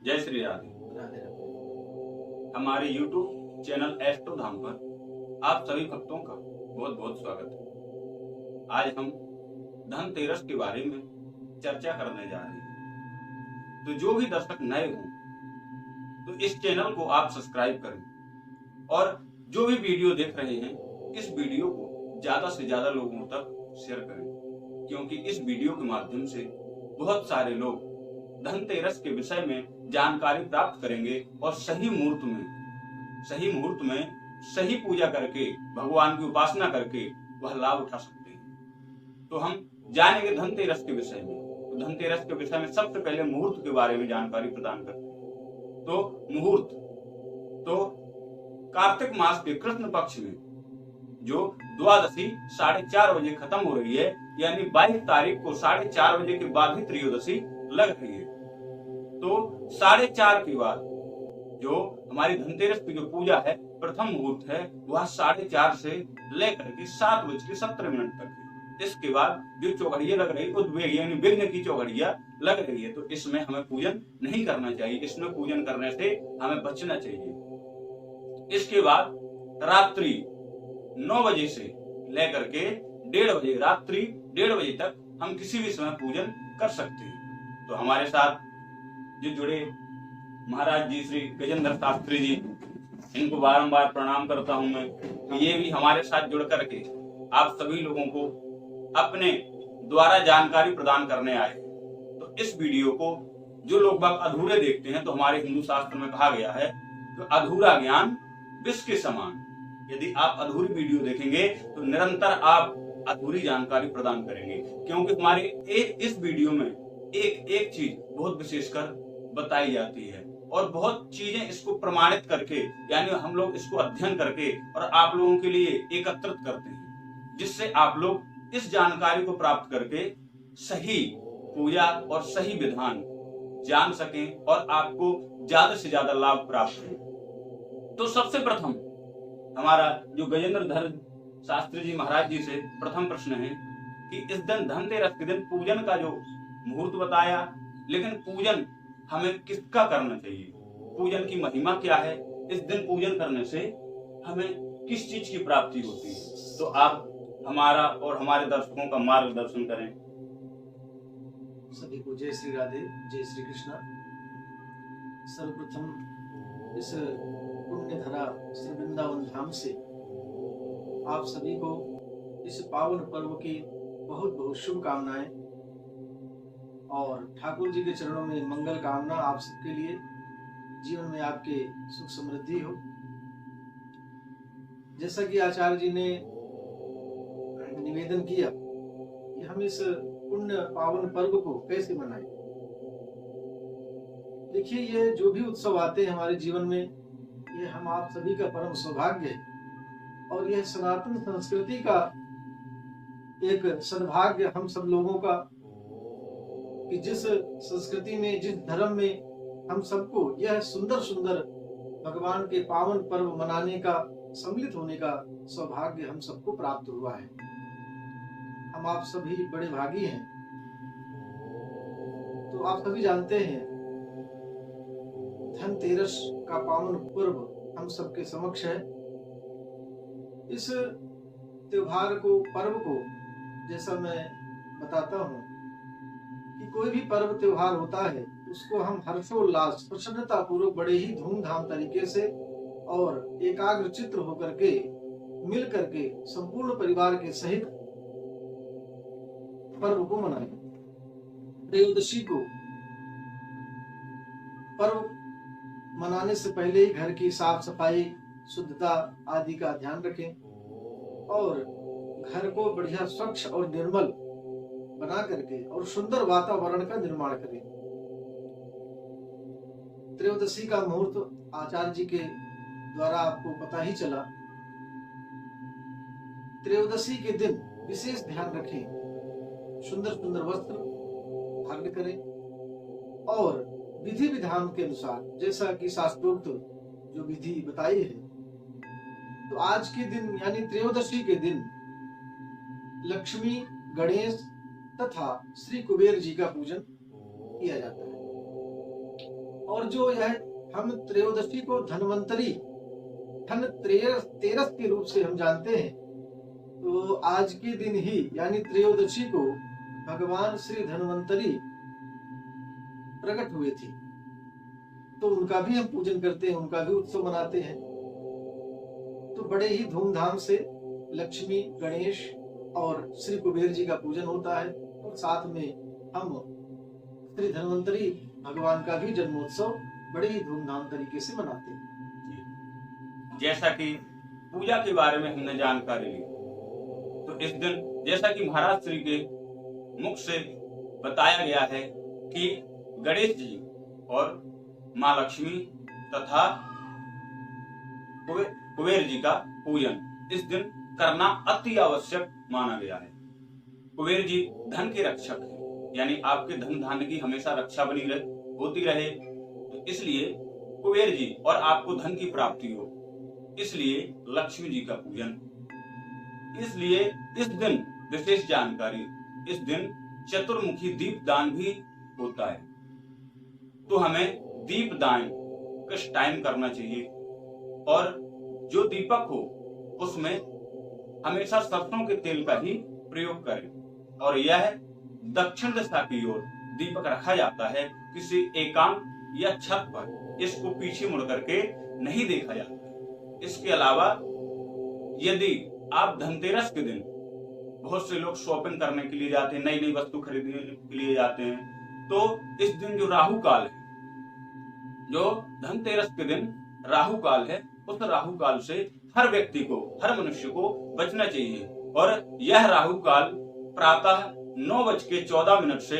जय श्री राधे। राधे राधे। हमारे YouTube channel astro धाम पर आप सभी भक्तों का बहुत बहुत स्वागत है। आज हम धनतेरस के बारे में चर्चा करने जा रहे हैं। तो जो भी दर्शक नए हों तो इस चैनल को आप सब्सक्राइब करें और जो भी वीडियो देख रहे हैं इस वीडियो को ज्यादा से ज्यादा लोगों तक शेयर करें, क्योंकि इस वीडियो के माध्यम से बहुत सारे लोग धनतेरस के विषय में जानकारी प्राप्त करेंगे और सही मुहूर्त में सही पूजा करके भगवान की उपासना करके वह लाभ उठा सकते हैं। तो हम जानेंगे धनतेरस के विषय में। तो धनतेरस के विषय में सबसे पहले मुहूर्त के बारे में जानकारी प्रदान करते हैं। तो मुहूर्त तो कार्तिक मास के कृष्ण पक्ष में जो द्वादशी 4:30 बजे खत्म हो रही है, यानी 22 तारीख को 4:30 बजे के बाद ही त्रयोदशी लग रही है। तो 4:30 के बाद जो हमारी धनतेरस की जो पूजा है, प्रथम मुहूर्त है, वह 4:30 से लेकर के 7:17 तक है। इसके बाद जो चौघड़िया लग रही उद्वेग यानी विघ्न की चौघड़िया लग रही है, तो इसमें हमें पूजन नहीं करना चाहिए। इसमें पूजन करने से हमें बचना चाहिए। इसके बाद रात्रि 9 बजे से लेकर के 1:30 बजे, रात्रि 1:30 बजे तक हम किसी भी समय पूजन कर सकते हैं। तो हमारे साथ जो जुड़े महाराज जी श्री गजेंद्र शास्त्री जी, इनको बारंबार प्रणाम करता हूं मैं। ये भी हमारे साथ जुड़ करके आप सभी लोगों को अपने द्वारा जानकारी प्रदान करने आए। तो इस वीडियो को जो लोग बाग अधूरे देखते हैं, तो हमारे हिंदू शास्त्र में कहा गया है कि अधूरा ज्ञान विष के समान। यदि आप अधूरी वीडियो देखेंगे तो निरंतर आप अधूरी जानकारी प्रदान करेंगे, क्योंकि हमारे इस वीडियो में एक एक चीज बहुत विशेषकर बताई जाती है और बहुत चीजें इसको प्रमाणित करके, यानी हम लोग इसको अध्ययन करके और आप लोगों के लिए एकत्रित करते हैं, जिससे आप लोग इस जानकारी को प्राप्त करके सही पूजा और सही विधान जान सकें और आपको ज्यादा से ज्यादा लाभ प्राप्त हो। तो सबसे प्रथम हमारा जो गजेंद्र धर शास्त्री जी महाराज जी से प्रथम प्रश्न है कि इस दिन धनतेरस के दिन पूजन का जो मुहूर्त बताया, लेकिन पूजन हमें किसका करना चाहिए, पूजन की महिमा क्या है, इस दिन पूजन करने से हमें किस चीज की प्राप्ति होती है। तो आप हमारा और हमारे दर्शकों का मार्गदर्शन करें। सभी को जय श्री राधे, जय श्री कृष्णा। सर्वप्रथम इस पुण्य धरा श्री वृंदावन धाम से आप सभी को इस पावन पर्व की बहुत बहुत शुभकामनाएं और ठाकुर जी के चरणों में मंगल कामना आप सबके लिए, जीवन में आपके सुख समृद्धि हो। जैसा कि आचार्य जी ने निवेदन किया कि हम इस पुण्य पावन पर्व को कैसे मनाएं। देखिए, ये जो भी उत्सव आते हैं हमारे जीवन में, ये हम आप सभी का परम सौभाग्य है और यह सनातन संस्कृति का एक सद्भाग्य हम सब लोगों का कि जिस संस्कृति में, जिस धर्म में हम सबको यह सुंदर सुंदर भगवान के पावन पर्व मनाने का, सम्मिलित होने का सौभाग्य हम सबको प्राप्त हुआ है। हम आप सभी बड़े भागी हैं। तो आप सभी जानते हैं धनतेरस का पावन पर्व हम सबके समक्ष है। इस त्योहार को, पर्व को, जैसा मैं बताता हूँ कि कोई भी पर्व त्योहार होता है उसको हम हर्षोल्लास, प्रसन्नता पूर्वक, बड़े ही धूमधाम तरीके से और एकाग्र चित्त होकर के, मिल करके, संपूर्ण परिवार के सहित पर्व को मनाएं। त्रयोदशी को पर्व मनाने से पहले ही घर की साफ सफाई, शुद्धता आदि का ध्यान रखें और घर को बढ़िया स्वच्छ और निर्मल बना करके और सुंदर वातावरण का निर्माण करें। त्रयोदशी का मुहूर्त आचार्य जी के द्वारा आपको पता ही चला। त्रयोदशी के दिन विशेष ध्यान रखें, सुंदर सुंदर वस्त्र धारण करें और विधि विधान के अनुसार, जैसा कि शास्त्रोक्त जो विधि बताई है, तो आज के दिन यानी त्रयोदशी के दिन लक्ष्मी, गणेश तथा श्री कुबेर जी का पूजन किया जाता है और जो यह हम त्रयोदशी को धन्वंतरी धन तेरस के रूप से हम जानते हैं, तो आज के दिन ही यानी त्रयोदशी को भगवान श्री धन्वंतरी प्रकट हुए थे, तो उनका भी हम पूजन करते हैं, उनका भी उत्सव मनाते हैं। तो बड़े ही धूमधाम से लक्ष्मी, गणेश और श्री कुबेर जी का पूजन होता है, और साथ में हम श्री धन्वंतरी भगवान का भी जन्मोत्सव बड़े ही धूमधाम तरीके से मनाते हैं। जैसा कि पूजा के बारे में हमने जानकारी ली, तो इस दिन जैसा कि महाराज श्री के मुख से बताया गया है कि गणेश जी और माँ लक्ष्मी तथा कुबेर जी का पूजन इस दिन करना अति आवश्यक माना गया है। कुबेर जी धन के रक्षक हैं, यानी आपके धन धान्य की हमेशा रक्षा होती रहे, तो इसलिए कुबेर जी और आपको धन की प्राप्ति हो, इसलिए लक्ष्मी जी का पूजन। इसलिए इस दिन विशेष जानकारी, इस दिन चतुर्मुखी दीप दान भी होता है। तो हमें दीप दान किस टाइम करना चाहिए, और जो दीपक हो उसमें हमेशा सरसों के तेल का ही प्रयोग करें, और यह दक्षिण दिशा की ओर दीपक रखा जाता है, किसी एकांत या छत पर इसको पीछे मुड़ करके नहीं देखा जाता। इसके अलावा यदि आप धनतेरस के दिन, बहुत से लोग शॉपिंग करने के लिए जाते हैं, नई नई वस्तु खरीदने के लिए जाते हैं, तो इस दिन जो राहु काल है, जो धनतेरस के दिन राहु काल है, उस राहु काल से हर व्यक्ति को, हर मनुष्य को बचना चाहिए। और यह राहु काल प्रातः 9:14 से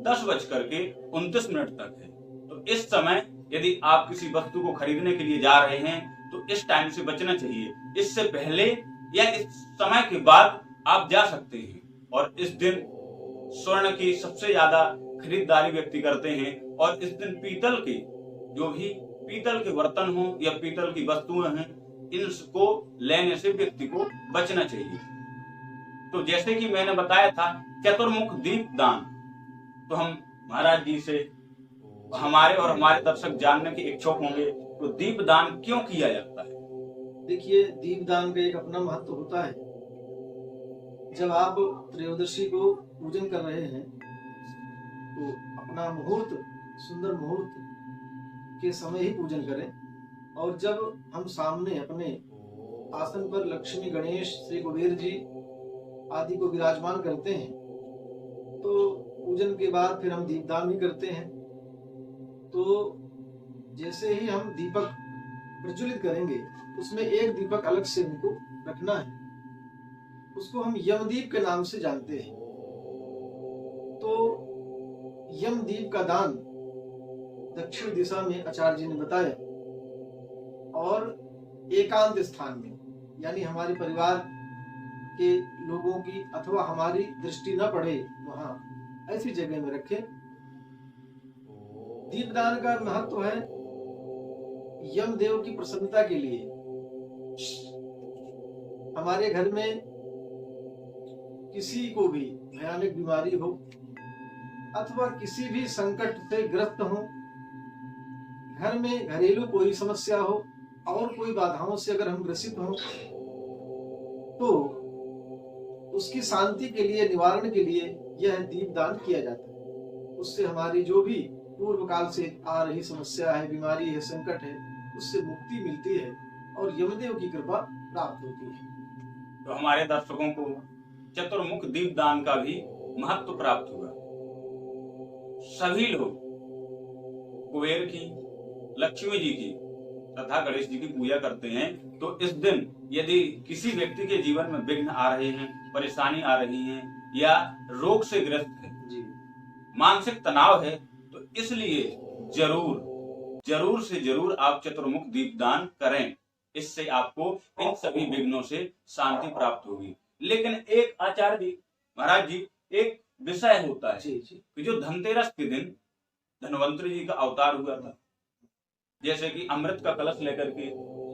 10:29 तक है। तो इस समय यदि आप किसी वस्तु को खरीदने के लिए जा रहे हैं तो इस टाइम से बचना चाहिए। इससे पहले या इस समय के बाद आप जा सकते हैं। और इस दिन स्वर्ण की सबसे ज्यादा खरीदारी व्यक्ति करते हैं, और इस दिन पीतल के, जो भी पीतल के बर्तन हो या पीतल की वस्तुएं हैं, इनको लेने से व्यक्ति को बचना चाहिए। तो जैसे कि मैंने बताया था चतुर्मुख दीप दान, तो हम महाराज जी से, हमारे और हमारे दर्शक जानने के इच्छुक होंगे, तो दीप दान क्यों किया जाता है? देखिए, दीप दान का एक अपना महत्व होता है। जब आप त्रयोदशी को पूजन कर रहे हैं तो अपना मुहूर्त, सुंदर मुहूर्त के समय ही पूजन करें। और जब हम सामने अपने आसन पर लक्ष्मी, गणेश, श्री कुबेर जी आदि को विराजमान करते हैं, तो पूजन के बाद फिर हम दीपदान भी करते हैं। तो जैसे ही हम दीपक प्रज्वलित करेंगे, उसमें एक दीपक अलग से हमको रखना है, उसको हम यमदीप के नाम से जानते हैं। तो यमदीप का दान दक्षिण दिशा में आचार्य जी ने बताया, और एकांत स्थान में, यानी हमारे परिवार के लोगों की अथवा हमारी दृष्टि न पड़े वहां ऐसी जगह में रखें। दीपदान का महत्व है यमदेव की प्रसन्नता के लिए। हमारे घर में किसी को भी भयानक बीमारी हो अथवा किसी भी संकट से ग्रस्त हो, घर में घरेलू कोई समस्या हो और कोई बाधाओं से अगर हम ग्रसित हो, तो उसकी शांति के लिए, निवारण के लिए यह दीपदान किया जाता है। उससे हमारी जो भी पूर्व काल से आ रही समस्या है, बीमारी है, संकट है, उससे मुक्ति मिलती है और यमदेव की कृपा प्राप्त होती है। तो हमारे दर्शकों को चतुर्मुख दीपदान का भी महत्व प्राप्त हुआ। सभी लोग कुबेर की, लक्ष्मी जी की तथा गणेश जी की पूजा करते हैं। तो इस दिन यदि किसी व्यक्ति के जीवन में विघ्न आ रहे हैं, परेशानी आ रही है, या रोग से ग्रस्त है, मानसिक तनाव है, तो इसलिए जरूर से जरूर आप चतुर्मुख दीपदान करें। इससे आपको इन सभी विघ्नों से शांति प्राप्त होगी। लेकिन एक आचार्य जी, महाराज जी, एक विषय होता है कि जो धनतेरस के दिन धन्वंतरी जी का अवतार हुआ था, जैसे कि अमृत का कलश लेकर के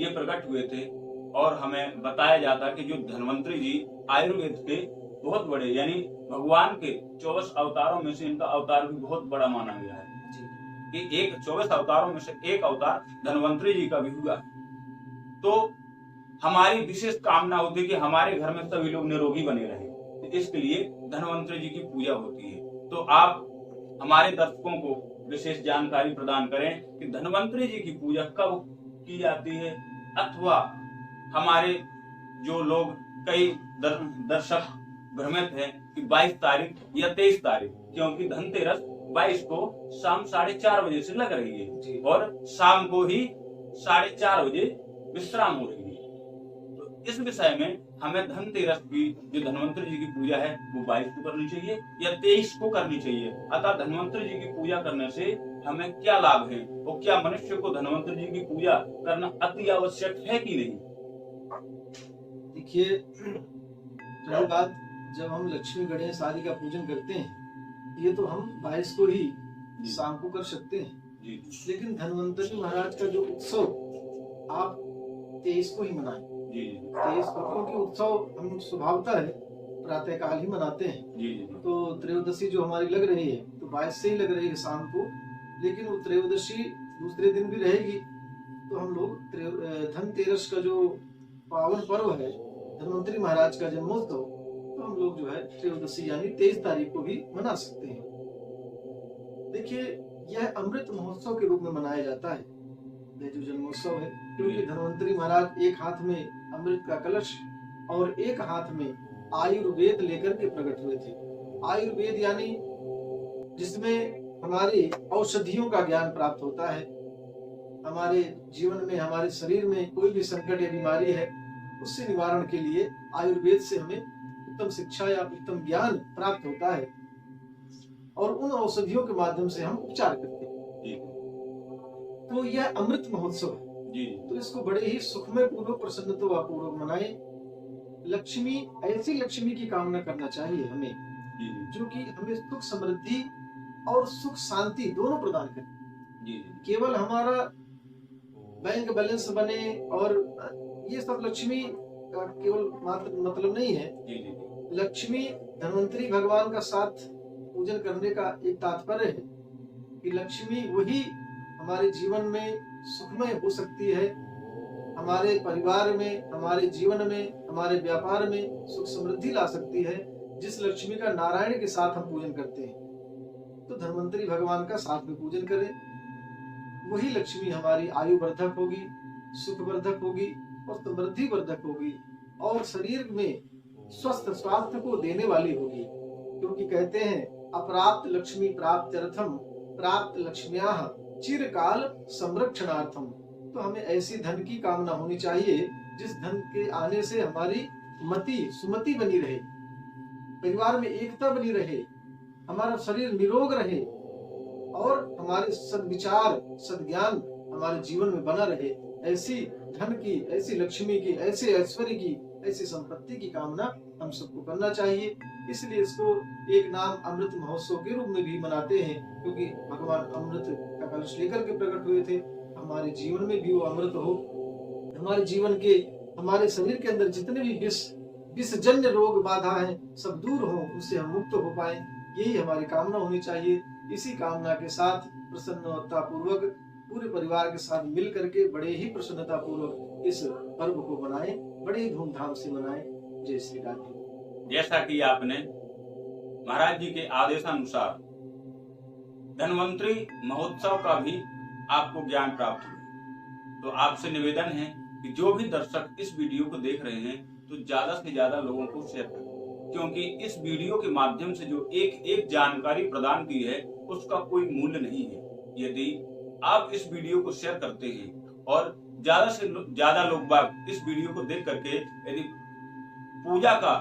ये प्रकट हुए थे, और हमें बताया जाता है कि जो धन्वंतरी जी आयुर्वेद के बहुत बड़े, यानी भगवान के 24 अवतारों में से इनका अवतार भी बहुत बड़ा माना गया है। कि एक 24 अवतारों में से एक अवतार धन्वंतरी जी का भी हुआ। तो हमारी विशेष कामना होती है कि हमारे घर में सभी लोग निरोगी बने रहे, तो इसके लिए धन्वंतरी जी की पूजा होती है। तो आप हमारे दर्शकों को विशेष जानकारी प्रदान करें कि धन्वंतरी जी की पूजा कब की जाती है, अथवा हमारे जो लोग कई दर्शक भ्रमित हैं कि 22 तारीख या 23 तारीख, क्योंकि धनतेरस 22 को शाम 4:30 बजे से लग रही है और शाम को ही 4:30 बजे विश्राम हो रही है। तो इस विषय में हमें धनतेरस की जो धन्वंतरी जी की पूजा है वो 22 को करनी चाहिए या 23 को करनी चाहिए। अतः धन्वंतरी जी की पूजा करने से हमें क्या लाभ है और क्या मनुष्य को धन्वंतरी जी की पूजा करना अति आवश्यक है कि नहीं? देखिए, पहली बात, जब हम लक्ष्मी गणेश आदि का पूजन करते हैं ये तो हम 22 को ही शाम को कर सकते हैं जी। लेकिन धन्वंतरी महाराज का जो उत्सव आप 23 को ही मनाएं। 23 को, क्योंकि उत्सव हम स्वभावता है प्रातः काल ही मनाते हैं। तो त्रयोदशी जो हमारी लग रही है तो 22 से ही लग रही है शाम को, लेकिन वो त्रयोदशी दूसरे दिन भी रहेगी। तो हम लोग धनतेरस का जो पावन पर्व है धन्वंतरी महाराज का जन्मोत्सव, तो हम लोग जो है त्रयोदशी यानी 23 तारीख को भी मना सकते हैं। देखिए, यह अमृत महोत्सव के रूप में मनाया जाता है यह जो जन्मोत्सव है, क्योंकि धन्वंतरी महाराज एक हाथ में अमृत का कलश और एक हाथ में आयुर्वेद लेकर के प्रकट हुए थे। आयुर्वेद यानी जिसमें हमारे औषधियों का ज्ञान प्राप्त होता है। हमारे जीवन में, हमारे शरीर में कोई भी संकट या बीमारी है उससे निवारण के लिए आयुर्वेद से हमें उत्तम शिक्षा या उत्तम ज्ञान प्राप्त होता है और उन औषधियों के माध्यम से हम उपचार करते हैं। तो यह अमृत महोत्सव है, तो इसको बड़े ही सुखमय पूर्वक, प्रसन्नता पूर्वक मनाएं। लक्ष्मी, ऐसी लक्ष्मी की कामना करना चाहिए हमें जो कि हमें सुख समृद्धि और सुख शांति दोनों प्रदान करे। केवल हमारा बैंक बैलेंस बने और ये सब लक्ष्मी का केवल मात्र मतलब नहीं है। लक्ष्मी धन्वंतरी भगवान का साथ पूजन करने का एक तात्पर्य है कि लक्ष्मी वही हमारे जीवन में सुखमय हो सकती है, हमारे परिवार में, हमारे जीवन में, हमारे व्यापार में सुख समृद्धि ला सकती है, जिस लक्ष्मी का नारायण के साथ हम पूजन करते हैं। तो धन्वंतरी भगवान का साथ में पूजन करें, वही लक्ष्मी हमारी आयु वर्धक होगी, सुख वर्धक होगी और समृद्धि वर्धक होगी और शरीर में स्वस्थ स्वास्थ्य को देने वाली होगी। क्योंकि कहते हैं अप्राप्त लक्ष्मी प्राप्त्यर्थम प्राप्त लक्ष्म्याः चिरकाल संरक्षणार्थम। तो हमें ऐसी धन की कामना होनी चाहिए जिस धन के आने से हमारी मति सुमति बनी रहे, परिवार में एकता बनी रहे, हमारा शरीर निरोग रहे और हमारे सद्विचार सद्ज्ञान हमारे जीवन में बना रहे। ऐसी धन की, ऐसी लक्ष्मी की, ऐसे ऐश्वर्य की, ऐसी संपत्ति की कामना हम सबको करना चाहिए। इसलिए इसको एक नाम अमृत महोत्सव के रूप में भी मनाते हैं, क्योंकि भगवान अमृत का कलश लेकर के प्रकट हुए थे। हमारे जीवन में भी वो अमृत हो, हमारे जीवन के, हमारे शरीर के अंदर जितने भी विषजन्य रोग बाधा है सब दूर हो, उससे हम मुक्त हो पाए, यही हमारी कामना होनी चाहिए। इसी कामना के साथ प्रसन्नता पूर्वक पूरे परिवार के साथ मिल करके बड़े ही प्रसन्नता पूर्वक इस पर्व को मनाएं, बड़े ही धूमधाम से मनाएं। जय श्री राधे। जैसा कि आपने महाराज जी के आदेशानुसार धन्वंतरी महोत्सव का भी आपको ज्ञान प्राप्त हुआ, तो आपसे निवेदन है कि जो भी दर्शक इस वीडियो को देख रहे हैं तो ज्यादा से ज्यादा लोगों को शेयर करें, क्योंकि इस वीडियो के माध्यम से जो एक जानकारी प्रदान की है उसका कोई मूल्य नहीं है। यदि आप इस वीडियो को शेयर करते हैं और ज्यादा से ज्यादा लोग बाग इस वीडियो को देख करके यदि पूजा का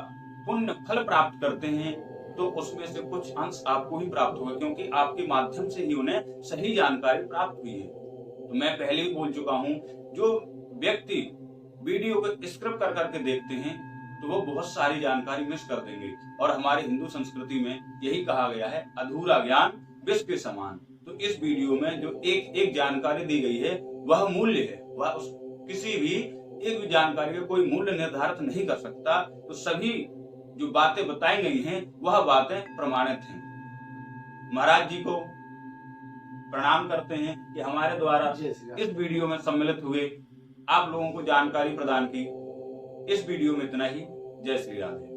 पुण्य फल प्राप्त करते हैं तो उसमें से कुछ अंश आपको ही प्राप्त होगा, क्योंकि आपके माध्यम से ही उन्हें सही जानकारी प्राप्त हुई है। तो मैं पहले ही बोल चुका हूं, जो व्यक्ति वीडियो को स्क्रिप्ट कर करके देखते हैं तो वो बहुत सारी जानकारी मिस कर देंगे। और हमारे हिंदू संस्कृति में यही कहा गया है, अधूरा ज्ञान विष के समान। तो इस वीडियो में जो एक जानकारी दी गई है वह मूल्य है, वह किसी भी एक भी जानकारी का कोई मूल्य निर्धारित नहीं कर सकता। तो सभी जो बातें बताई गई हैं वह बातें प्रमाणित हैं। महाराज जी को प्रणाम करते हैं कि हमारे द्वारा जय श्री राम। इस वीडियो में सम्मिलित हुए आप लोगों को जानकारी प्रदान की। इस वीडियो में इतना ही। जय श्री राधे।